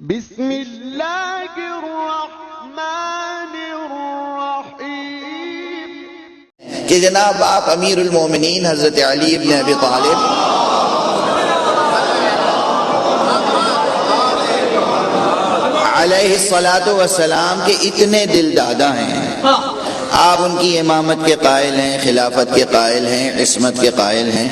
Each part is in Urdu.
بسم اللہ الرحمن الرحیم کہ جناب آپ امیر المومنین حضرت علی بن ابی طالب علیہ السلام کے اتنے دل دادا ہیں، آپ ان کی امامت کے قائل ہیں، خلافت کے قائل ہیں، عصمت کے قائل ہیں۔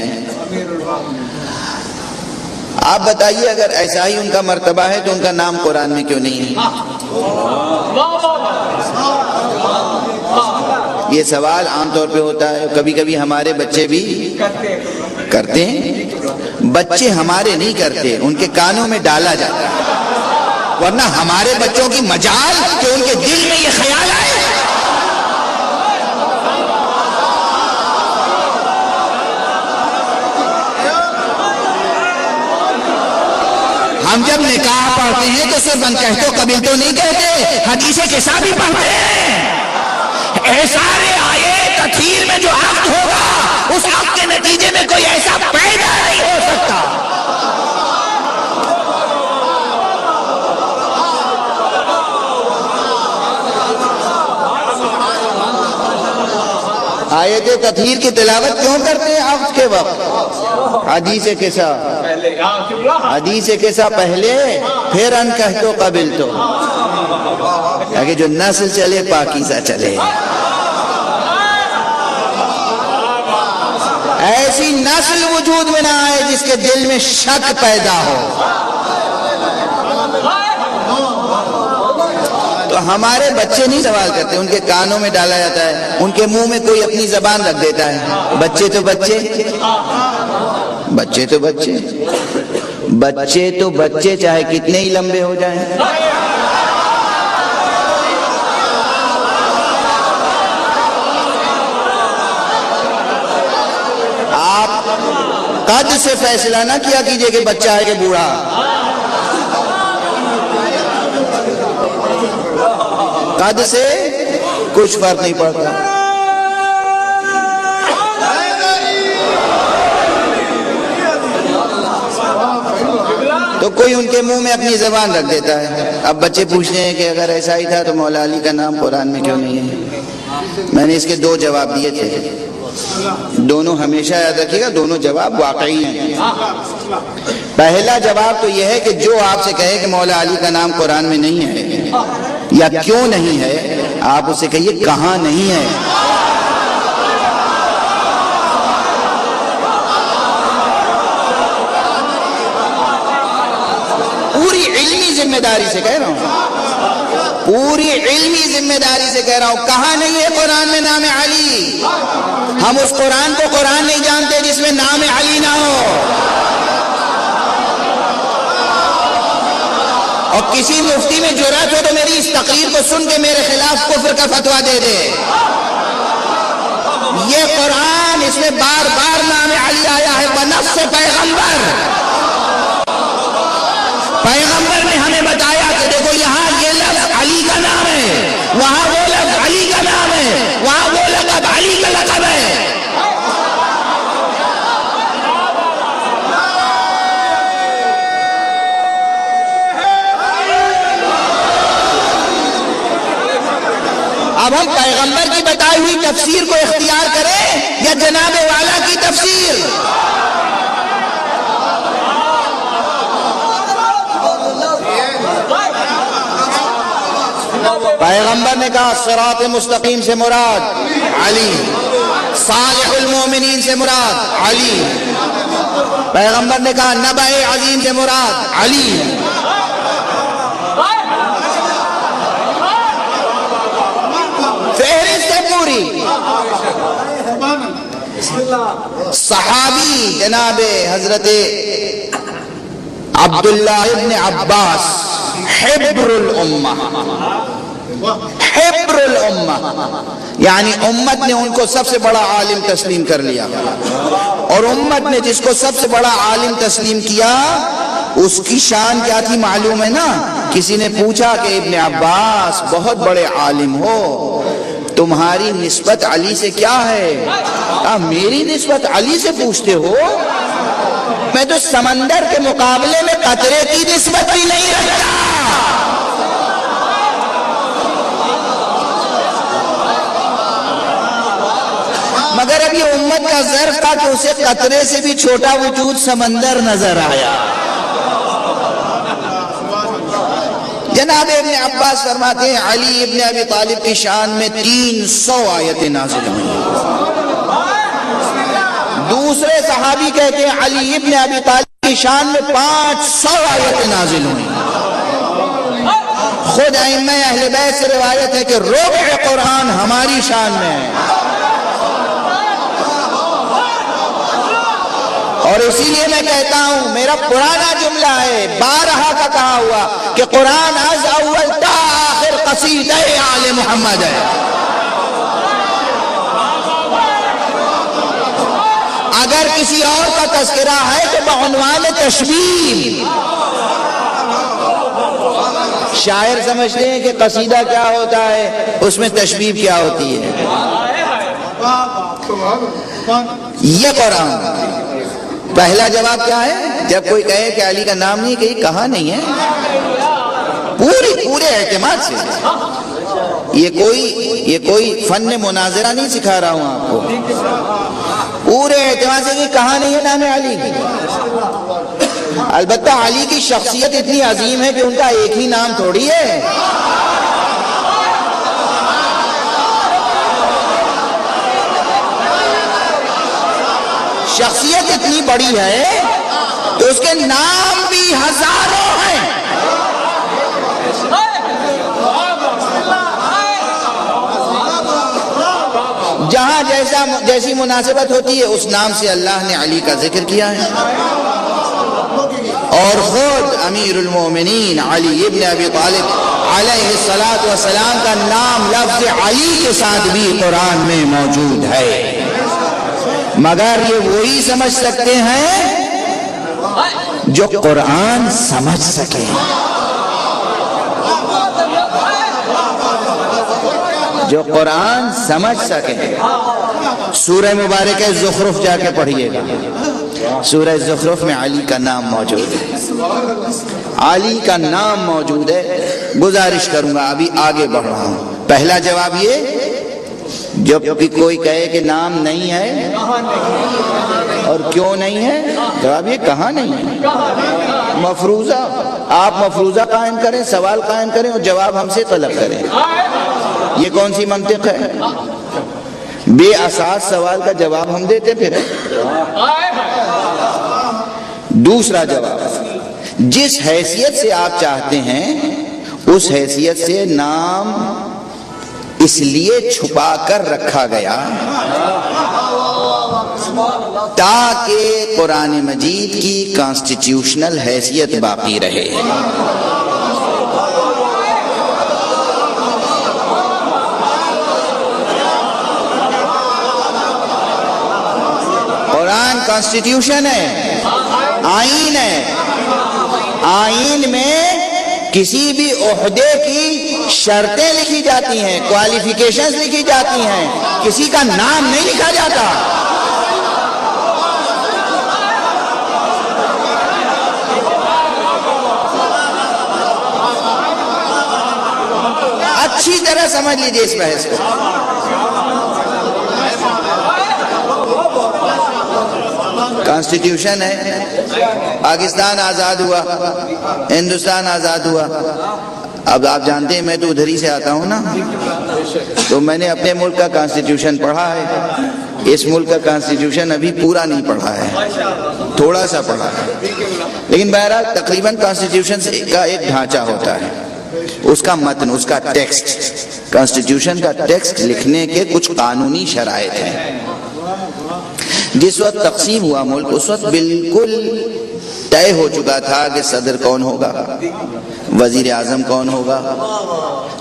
آپ بتائیے اگر ایسا ہی ان کا مرتبہ ہے تو ان کا نام قرآن میں کیوں نہیں ہے؟ یہ سوال عام طور پہ ہوتا ہے، کبھی کبھی ہمارے بچے بھی کرتے ہیں۔ بچے ہمارے نہیں کرتے، ان کے کانوں میں ڈالا جاتا ہے، ورنہ ہمارے بچوں کی مجال کہ ان کے دل میں یہ خیال آئے۔ ہم جب نکاح پڑھتے ہیں تو صرف ان کہتو قبل تو نہیں کہتے، حدیث قصہ بھی پڑھتے ہیں۔ احسارِ آئے تطہیر میں جو عقد ہوگا اس عقد کے نتیجے میں کوئی ایسا پیدا نہیں ہو سکتا۔ آیت تطہیر کی تلاوت کیوں کرتے ہیں عقد کے وقت؟ حدیث قصہ، حدیث قصہ پہلے، پھر ان کہتو قبل تو، تاکہ جو نسل چلے پاکیزہ چلے۔ ایسی نسل وجود میں نہ آئے جس کے دل میں شک پیدا ہو۔ تو ہمارے بچے نہیں سوال کرتے، ان کے کانوں میں ڈالا جاتا ہے، ان کے منہ میں کوئی اپنی زبان رکھ دیتا ہے۔ بچے تو بچے، بچے تو بچے، بچے تو بچے چاہے کتنے ہی لمبے ہو جائیں۔ آپ قد سے فیصلہ نہ کیا کیجئے کہ بچہ ہے کہ بوڑھا۔ قد سے کچھ فرق نہیں پڑتا۔ تو کوئی ان کے منہ میں اپنی زبان رکھ دیتا ہے۔ اب بچے پوچھتے ہیں کہ اگر ایسا ہی تھا تو مولا علی کا نام قرآن میں کیوں نہیں ہے؟ میں نے اس کے دو جواب دیے تھے، دونوں ہمیشہ یاد رکھیے گا، دونوں جواب واقعی ہیں۔ پہلا جواب تو یہ ہے کہ جو آپ سے کہے کہ مولا علی کا نام قرآن میں نہیں ہے یا کیوں نہیں ہے، آپ اسے کہیے کہاں نہیں ہے۔ پوری علمی ذمہ داری سے کہہ رہا ہوں، پوری علمی ذمہ داری سے کہہ رہا ہوں، کہاں نہیں ہے قرآن میں نام علی؟ ہم اس قرآن کو قرآن نہیں جانتے جس میں نام علی نہ ہو۔ اور کسی مفتی میں جرأت ہو تو میری اس تقریر کو سن کے میرے خلاف کفر کا فتویٰ دے دے۔ یہ قرآن، اس میں بار بار نام علی آیا ہے بنص پیغمبر۔ پیغمبر نے ہمیں بتایا کہ دیکھو یہاں یہ لفظ علی کا نام ہے، وہاں وہ لفظ علی کا نام ہے، وہاں وہ لقب علی کا لقب ہے۔ اب ہم پیغمبر کی بتائی ہوئی تفسیر کو اختیار کریں یا جناب والا کی تفسیر؟ پیغمبر نے کہا صراط مستقیم سے مراد علی، صالح المومنین سے مراد علی۔ پیغمبر نے کہا نبأ عظیم سے مراد علی۔ فہرست ہے پوری۔ صحابی جناب حضرت عبداللہ ابن عباس، حبر الامہ، حبر الامہ، یعنی امت نے ان کو سب سے بڑا عالم تسلیم کر لیا، اور امت نے جس کو سب سے بڑا عالم تسلیم کیا اس کی شان کیا تھی معلوم ہے نا؟ کسی نے پوچھا کہ ابن عباس بہت بڑے عالم ہو، تمہاری نسبت علی سے کیا ہے؟ میری نسبت علی سے پوچھتے ہو؟ میں تو سمندر کے مقابلے میں قطرے کی نسبت بھی نہیں رکھتا. نبوت کا ظرف تھا کہ اسے قطرے سے بھی چھوٹا وجود سمندر نظر آیا۔ جناب ابن عباس فرماتے ہیں علی ابن ابی طالب کی شان میں 300 آیتیں نازل ہوئی۔ دوسرے صحابی کہتے ہیں علی ابن ابی طالب کی شان میں 500 آیتیں نازل ہوئی۔ خود ائمہ اہل بیت سے روایت ہے کہ ربع قرآن ہماری شان میں ہے، اور اسی لیے میں کہتا ہوں، میرا پرانا جملہ ہے، بارہا کا کہا ہوا کہ قرآن از اول تا آخر قصیدہ آل محمد ہے۔ اگر کسی اور کا تذکرہ ہے تو بعنوان تشبیہ۔ شاعر سمجھتے ہیں کہ قصیدہ کیا ہوتا ہے، اس میں تشبیہ کیا ہوتی ہے۔ یہ قرآن پہلا جواب کیا ہے؟ جب کوئی کہے کہ علی کا نام نہیں، کہیں کہا نہیں ہے، پورے اعتماد سے۔ یہ کوئی فن مناظرہ نہیں سکھا رہا ہوں آپ کو، پورے اعتماد سے کہ کہا نہیں ہے نام علی۔ البتہ علی کی شخصیت اتنی عظیم ہے کہ ان کا ایک ہی نام تھوڑی ہے۔ شخصیت اتنی بڑی ہے تو اس کے نام بھی ہزاروں ہیں۔ جہاں جیسی مناسبت ہوتی ہے اس نام سے اللہ نے علی کا ذکر کیا ہے، اور خود امیر المومنین علی ابن ابی طالب علیہ الصلاۃ والسلام کا نام لفظ علی کے ساتھ بھی قرآن میں موجود ہے، مگر یہ وہی سمجھ سکتے ہیں جو قرآن سمجھ سکے۔ جو قرآن سمجھ سکے۔ سورہ مبارکہ زخرف جا کے پڑھیے گا، سورہ زخرف میں علی کا نام موجود ہے، علی کا نام موجود ہے۔ گزارش کروں گا، ابھی آگے بڑھ رہا ہوں۔ پہلا جواب یہ، جب بھی کوئی کہے کہ نام نہیں ہے اور کیوں نہیں ہے، جواب یہ کہاں نہیں ہے۔ مفروضہ، آپ مفروضہ قائم کریں، سوال قائم کریں اور جواب ہم سے طلب کریں، یہ کون سی منطق ہے؟ بے اساس سوال کا جواب ہم دیتے پھر۔ دوسرا جواب، جس حیثیت سے آپ چاہتے ہیں اس حیثیت سے نام اس لیے چھپا کر رکھا گیا تاکہ قرآن مجید کی کانسٹیٹیوشنل حیثیت باقی رہے۔ قرآن کانسٹیٹیوشن ہے، آئین ہے، آئین میں کسی بھی عہدے کی شرطیں لکھی جاتی ہیں، کوالیفیکیشنز لکھی جاتی ہیں، کسی کا نام نہیں لکھا جاتا۔ اچھی طرح سمجھ لیجئے اس بحث کو۔ کانسٹیٹیوشن ہے، پاکستان آزاد ہوا، ہندوستان آزاد ہوا۔ اب آپ جانتے ہیں میں تو ادھر ہی سے آتا ہوں نا، تو میں نے اپنے ملک کا کانسٹیٹیوشن پڑھا ہے، اس ملک کا کانسٹیٹیوشن ابھی پورا نہیں پڑھا ہے، تھوڑا سا پڑھا ہے، لیکن بہرحال تقریباً کانسٹیٹیوشن کا ایک ڈھانچہ ہوتا ہے، اس کا متن، اس کا ٹیکسٹ، کانسٹیٹیوشن کا ٹیکسٹ لکھنے کے کچھ قانونی شرائط ہیں۔ جس وقت تقسیم ہوا ملک، اس وقت بالکل طے ہو چکا تھا کہ صدر کون ہوگا، وزیر اعظم کون ہوگا،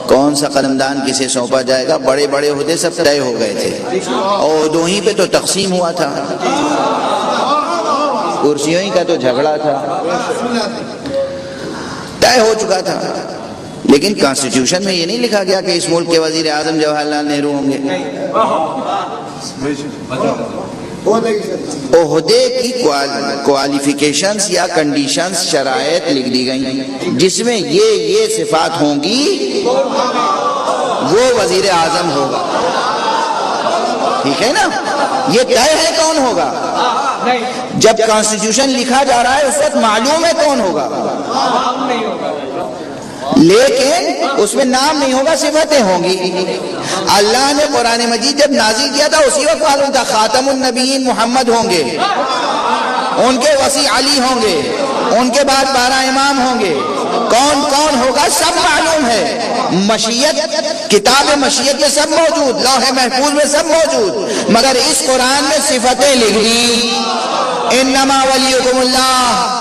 کون سا قلمدان کسے سونپا جائے گا، بڑے بڑے عہدے سب طے ہو گئے تھے، اور دو ہی پہ تو تقسیم ہوا تھا، کرسیوں ہی کا تو جھگڑا تھا، طے ہو چکا تھا۔ لیکن کانسٹیٹیوشن میں یہ نہیں لکھا گیا کہ اس ملک کے وزیر اعظم جواہر لال نہرو ہوں گے۔ عہدے کی کوالیفیکیشنز یا کنڈیشنز، شرائط لکھ دی گئی جس میں یہ صفات ہوں گی وہ وزیر اعظم ہوگا۔ ٹھیک ہے نا؟ یہ طے ہے کون ہوگا. جب کانسٹیٹیوشن لکھا جا رہا ہے اس وقت معلوم ہے کون ہوگا، لیکن اس میں نام نہیں ہوگا، صفتیں ہوں گی. اللہ نے قرآن مجید جب نازل کیا تھا اسی وقت معلوم تھا خاتم النبیین محمد ہوں گے، ان کے وسیع علی ہوں گے، ان کے بعد 12 امام ہوں گے، کون کون ہوگا سب معلوم ہے. مشیت، کتاب مشیت میں سب موجود، لوح محفوظ میں سب موجود، مگر اس قرآن میں صفتیں لکھ دی. انما ولیکم اللہ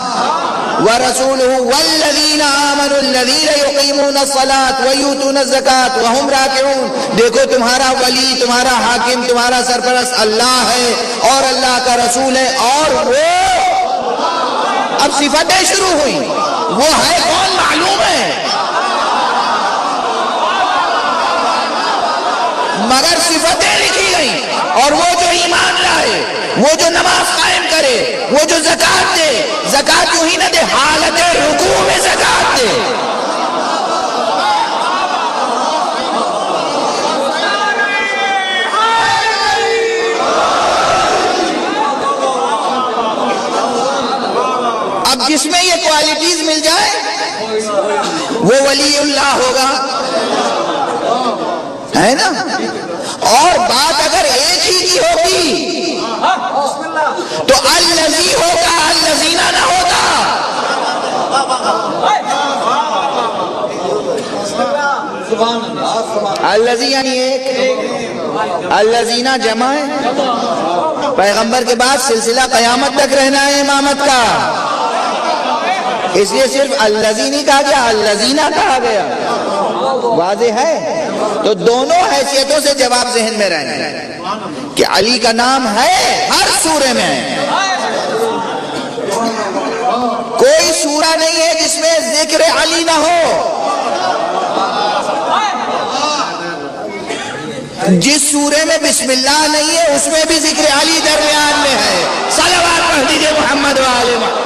ورسولہ والذین آمنوا الذین یقیمون الصلاة ویؤتون الزکاة وہم راکعون. دیکھو تمہارا ولی، تمہارا حاکم، تمہارا سرپرست اللہ ہے اور اللہ کا رسول ہے، اور وہ اب صفتیں شروع ہوئی، وہ ہے کون معلوم ہے، مگر صفتیں لکھی گئی. اور وہ جو ایمان لائے، وہ جو نماز قائم کرے، وہ جو زکوٰۃ دے، زکوٰۃ یوں ہی نہ دے، حالت رکوع میں زکوٰۃ دے. اب جس میں یہ کوالٹیز مل جائے وہ ولی اللہ ہوگا، ہے نا؟ اور بات اگر ایک ہی کی ہوتی تو الذی ہوگا، الذین نہ ہوتا. الذی یعنی ایک، الذین جمع ہے. پیغمبر کے بعد سلسلہ قیامت تک رہنا ہے امامت کا، اس لیے صرف الذی نہیں کہا گیا، الذین کہا گیا. واضح ہے؟ تو دونوں حیثیتوں سے جواب ذہن میں رہنا کہ علی کا نام ہے ہر سورے میں. کوئی سورہ نہیں ہے جس میں ذکر علی نہ ہو. جس سورے میں بسم اللہ نہیں ہے اس میں بھی ذکر علی درمیان میں ہے. صلوات پڑھ دیجئے محمد و آل محمد.